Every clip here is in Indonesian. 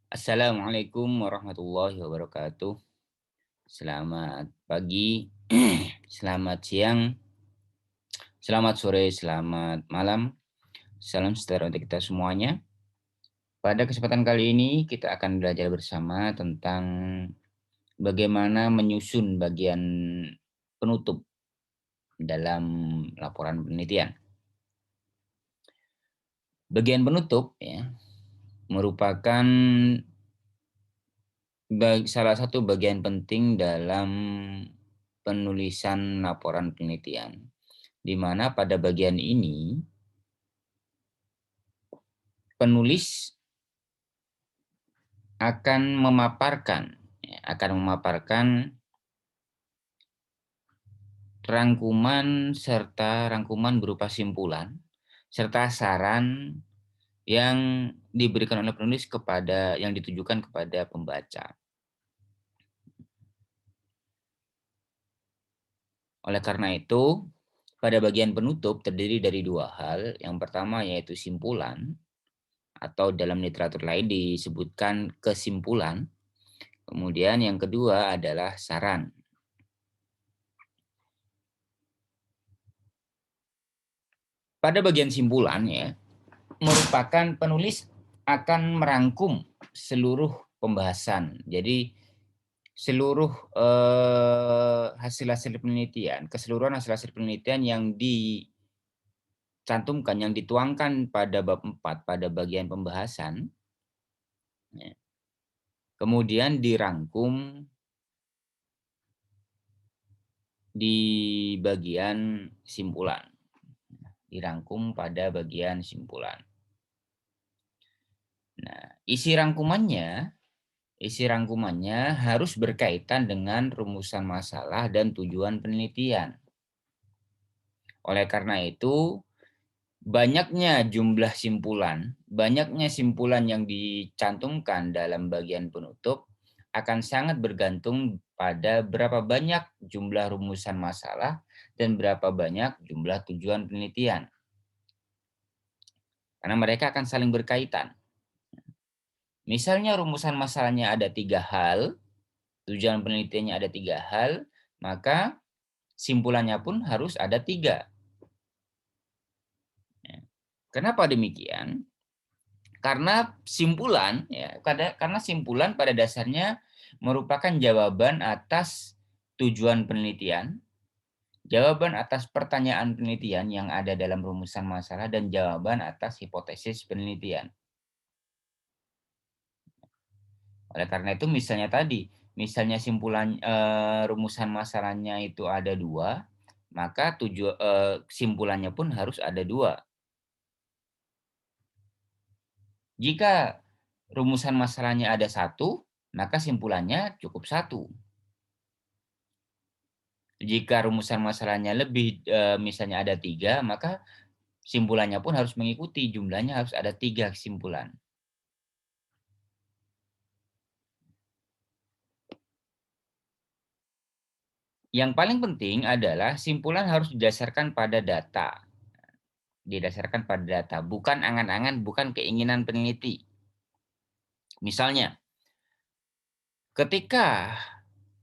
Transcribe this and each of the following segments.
Assalamualaikum warahmatullahi wabarakatuh. Selamat pagi, selamat siang, selamat sore, selamat malam. Salam sejahtera untuk kita semuanya. Pada kesempatan kali ini kita akan belajar bersama tentang bagaimana menyusun bagian penutup dalam laporan penelitian. Bagian penutup ya merupakan salah satu bagian penting dalam penulisan laporan penelitian, di mana pada bagian ini penulis akan memaparkan rangkuman serta rangkuman berupa simpulan serta saran yang diberikan oleh penulis yang ditujukan kepada pembaca. Oleh karena itu, pada bagian penutup terdiri dari dua hal. Yang pertama yaitu simpulan, atau dalam literatur lain disebutkan kesimpulan. Kemudian yang kedua adalah saran. Pada bagian simpulan ya, merupakan penulis akan merangkum seluruh pembahasan. Jadi seluruh hasil-hasil penelitian, keseluruhan hasil-hasil penelitian yang dicantumkan, yang dituangkan pada bab 4 pada bagian pembahasan, ya, kemudian dirangkum di bagian simpulan. Dirangkum pada bagian simpulan. Nah, isi rangkumannya harus berkaitan dengan rumusan masalah dan tujuan penelitian. Oleh karena itu, banyaknya simpulan yang dicantumkan dalam bagian penutup akan sangat bergantung pada berapa banyak jumlah rumusan masalah dan berapa banyak jumlah tujuan penelitian. Karena mereka akan saling berkaitan. Misalnya rumusan masalahnya ada 3 hal, tujuan penelitiannya ada 3 hal, maka simpulannya pun harus ada 3. Ya. Kenapa demikian? Karena simpulan pada dasarnya merupakan jawaban atas tujuan penelitian, jawaban atas pertanyaan penelitian yang ada dalam rumusan masalah, dan jawaban atas hipotesis penelitian. Oleh karena itu misalnya rumusan masalahnya itu ada 2, maka simpulannya pun harus ada 2. Jika rumusan masalahnya ada 1, maka simpulannya cukup 1. Jika rumusan masalahnya misalnya ada 3, maka simpulannya pun harus mengikuti, jumlahnya harus ada 3 kesimpulan. Yang paling penting adalah simpulan harus didasarkan pada data. Bukan angan-angan, bukan keinginan peneliti. Misalnya, ketika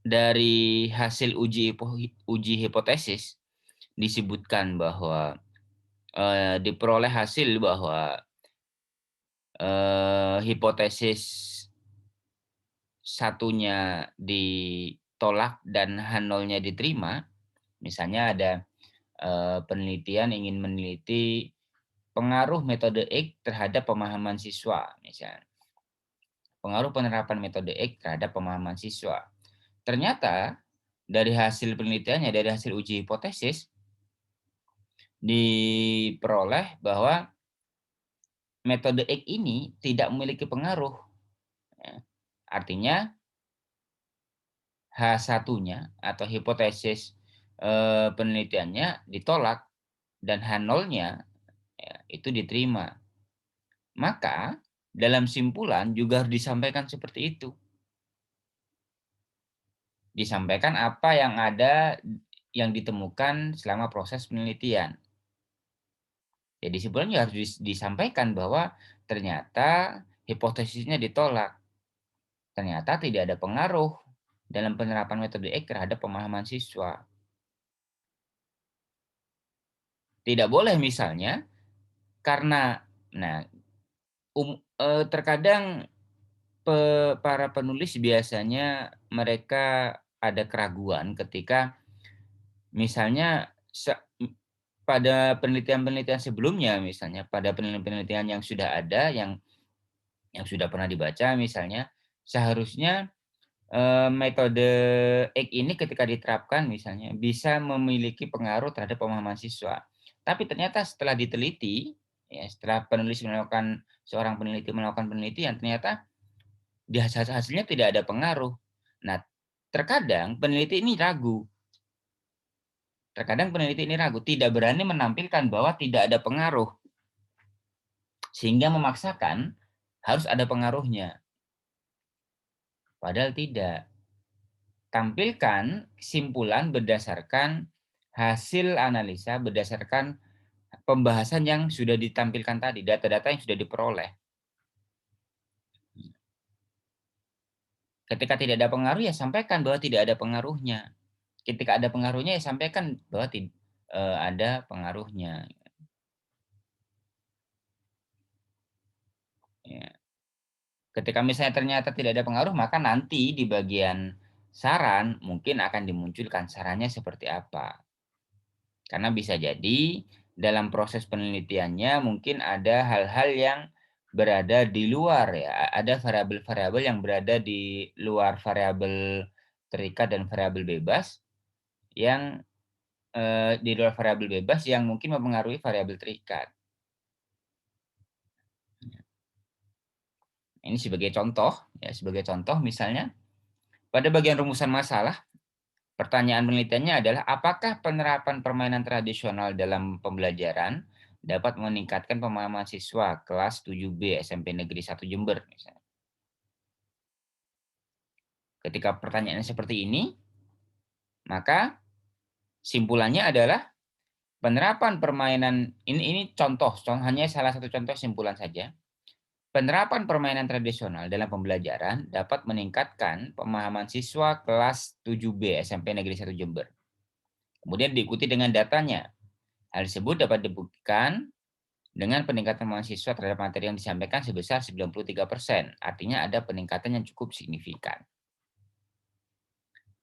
dari hasil uji hipotesis disebutkan bahwa diperoleh hasil bahwa hipotesis satunya ditolak dan H0-nya diterima, misalnya ada penelitian ingin meneliti pengaruh metode X terhadap pemahaman siswa, misalnya. Pengaruh penerapan metode X terhadap pemahaman siswa. Ternyata dari hasil penelitiannya, dari hasil uji hipotesis, diperoleh bahwa metode X ini tidak memiliki pengaruh. Ya. Artinya H1-nya atau hipotesis penelitiannya ditolak dan H0-nya ya, itu diterima. Maka dalam simpulan juga harus disampaikan seperti itu. Disampaikan apa yang ditemukan selama proses penelitian. Jadi simpulan juga harus disampaikan bahwa ternyata hipotesisnya ditolak. ternyata tidak ada pengaruh dalam penerapan metode X terhadap pemahaman siswa. Tidak boleh misalnya karena nah, terkadang para penulis biasanya mereka ada keraguan ketika misalnya pada penelitian-penelitian sebelumnya misalnya, pada penelitian-penelitian yang sudah ada, yang sudah pernah dibaca misalnya, seharusnya, metode X ini ketika diterapkan misalnya, bisa memiliki pengaruh terhadap pemahaman siswa. Tapi ternyata setelah diteliti, ya setelah seorang peneliti melakukan penelitian, ternyata hasilnya tidak ada pengaruh. Nah, terkadang peneliti ini ragu, tidak berani menampilkan bahwa tidak ada pengaruh, sehingga memaksakan harus ada pengaruhnya. Padahal tidak. Tampilkan kesimpulan berdasarkan hasil analisa, berdasarkan pembahasan yang sudah ditampilkan tadi, data-data yang sudah diperoleh. Ketika tidak ada pengaruh, ya sampaikan bahwa tidak ada pengaruhnya. Ketika ada pengaruhnya, ya sampaikan bahwa ada pengaruhnya. Ya. Ketika misalnya ternyata tidak ada pengaruh, maka nanti di bagian saran mungkin akan dimunculkan sarannya seperti apa. Karena bisa jadi dalam proses penelitiannya mungkin ada hal-hal yang berada di luar ya, ada variabel-variabel yang berada di luar variabel terikat dan variabel bebas yang di luar variabel bebas yang mungkin mempengaruhi variabel terikat. Ini sebagai contoh misalnya pada bagian rumusan masalah, pertanyaan penelitiannya adalah apakah penerapan permainan tradisional dalam pembelajaran dapat meningkatkan pemahaman siswa kelas 7B SMP Negeri 1 Jember misalnya. Ketika pertanyaannya seperti ini, maka simpulannya adalah penerapan permainan ini contoh, hanya salah satu contoh simpulan saja. Penerapan permainan tradisional dalam pembelajaran dapat meningkatkan pemahaman siswa kelas 7B SMP Negeri 1 Jember. Kemudian diikuti dengan datanya. Hal tersebut dapat dibuktikan dengan peningkatan mahasiswa terhadap materi yang disampaikan sebesar 93%. Artinya ada peningkatan yang cukup signifikan.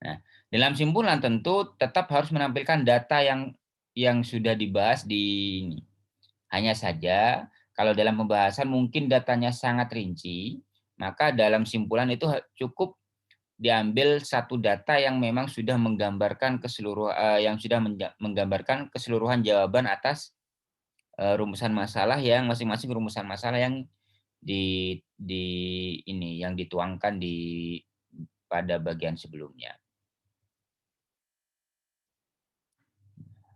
Nah, dalam simpulan tentu tetap harus menampilkan data yang sudah dibahas di ini. Hanya saja kalau dalam pembahasan mungkin datanya sangat rinci, maka dalam simpulan itu cukup diambil satu data yang memang sudah menggambarkan keseluruhan jawaban atas rumusan masalah yang masing-masing rumusan masalah yang yang dituangkan pada bagian sebelumnya.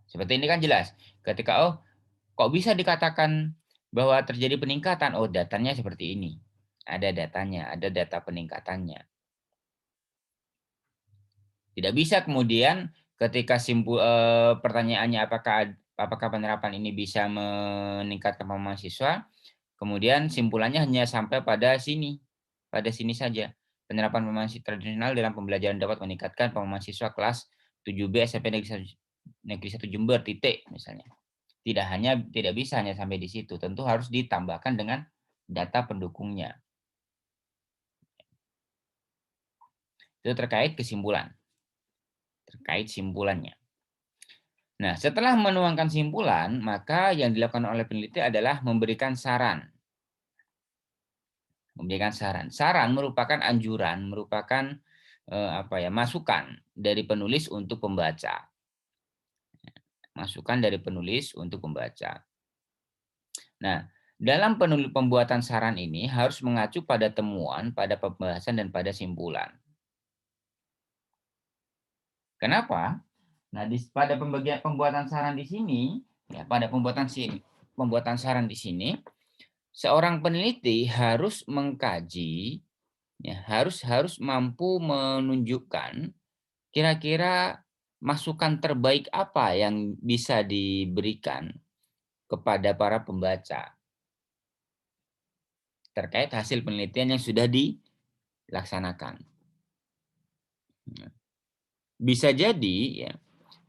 Seperti ini kan jelas. Ketika kok bisa dikatakan bahwa terjadi peningkatan? Oh, datanya seperti ini. Ada datanya, ada data peningkatannya. Tidak bisa kemudian ketika pertanyaannya apakah penerapan ini bisa meningkatkan pemahaman siswa, kemudian simpulannya hanya sampai pada sini saja. Penerapan pemahaman tradisional dalam pembelajaran dapat meningkatkan pemahaman siswa kelas 7B SMP Negeri 1 Jember, titik misalnya. Tidak bisa hanya sampai di situ, tentu harus ditambahkan dengan data pendukungnya. Itu terkait simpulannya. Nah, setelah menuangkan simpulan, maka yang dilakukan oleh peneliti adalah memberikan saran. Saran merupakan anjuran, merupakan masukan dari penulis untuk pembaca. Nah, dalam pembuatan saran ini harus mengacu pada temuan, pada pembahasan, dan pada simpulan. Kenapa? Nah, pada pembuatan saran di sini, seorang peneliti harus mengkaji, harus mampu menunjukkan kira-kira masukan terbaik apa yang bisa diberikan kepada para pembaca terkait hasil penelitian yang sudah laksanakan. Bisa jadi ya,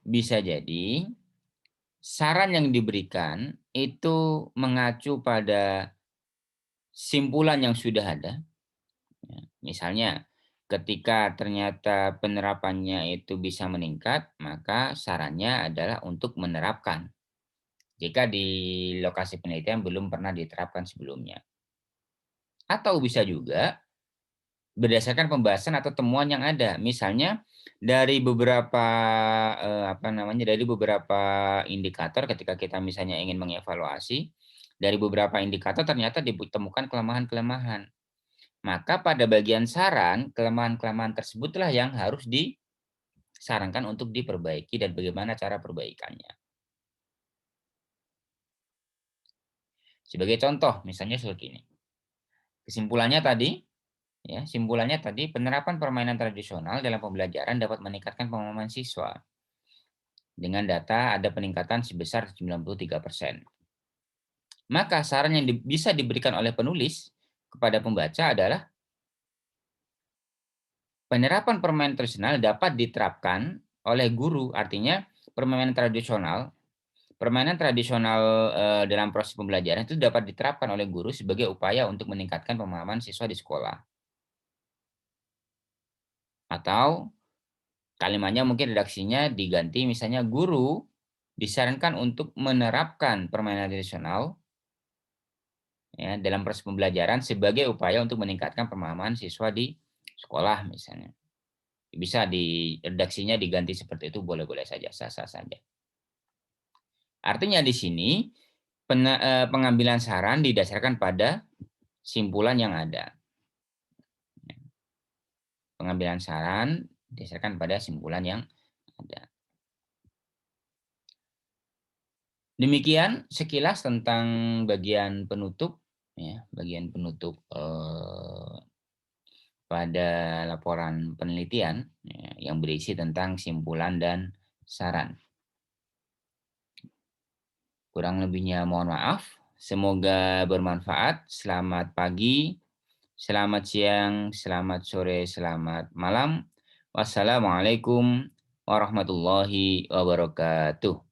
bisa jadi saran yang diberikan itu mengacu pada simpulan yang sudah ada, ya. Misalnya, ketika ternyata penerapannya itu bisa meningkat, maka sarannya adalah untuk menerapkan, jika di lokasi penelitian belum pernah diterapkan sebelumnya. Atau bisa juga berdasarkan pembahasan atau temuan yang ada. Misalnya dari beberapa, dari beberapa indikator ketika kita misalnya ingin mengevaluasi, dari beberapa indikator ternyata ditemukan kelemahan-kelemahan. Maka pada bagian saran, kelemahan-kelemahan tersebutlah yang harus disarankan untuk diperbaiki dan bagaimana cara perbaikannya. Sebagai contoh, misalnya seperti ini. Kesimpulannya tadi, ya, simpulannya tadi penerapan permainan tradisional dalam pembelajaran dapat meningkatkan pemahaman siswa. Dengan data ada peningkatan sebesar 93%. Maka saran yang bisa diberikan oleh penulis kepada pembaca adalah penerapan permainan tradisional dapat diterapkan oleh guru, artinya permainan tradisional dalam proses pembelajaran itu dapat diterapkan oleh guru sebagai upaya untuk meningkatkan pemahaman siswa di sekolah. Atau kalimatnya mungkin redaksinya diganti misalnya guru disarankan untuk menerapkan permainan tradisional ya dalam proses pembelajaran sebagai upaya untuk meningkatkan pemahaman siswa di sekolah misalnya. Bisa redaksinya diganti seperti itu boleh-boleh saja, sah-sah saja. Artinya di sini pengambilan saran didasarkan pada simpulan yang ada. Pengambilan saran didasarkan pada simpulan yang ada. Demikian sekilas tentang bagian penutup, ya, bagian penutup pada laporan penelitian ya, yang berisi tentang simpulan dan saran. Kurang lebihnya mohon maaf. Semoga bermanfaat. Selamat pagi, selamat siang, selamat sore, selamat malam. Wassalamualaikum warahmatullahi wabarakatuh.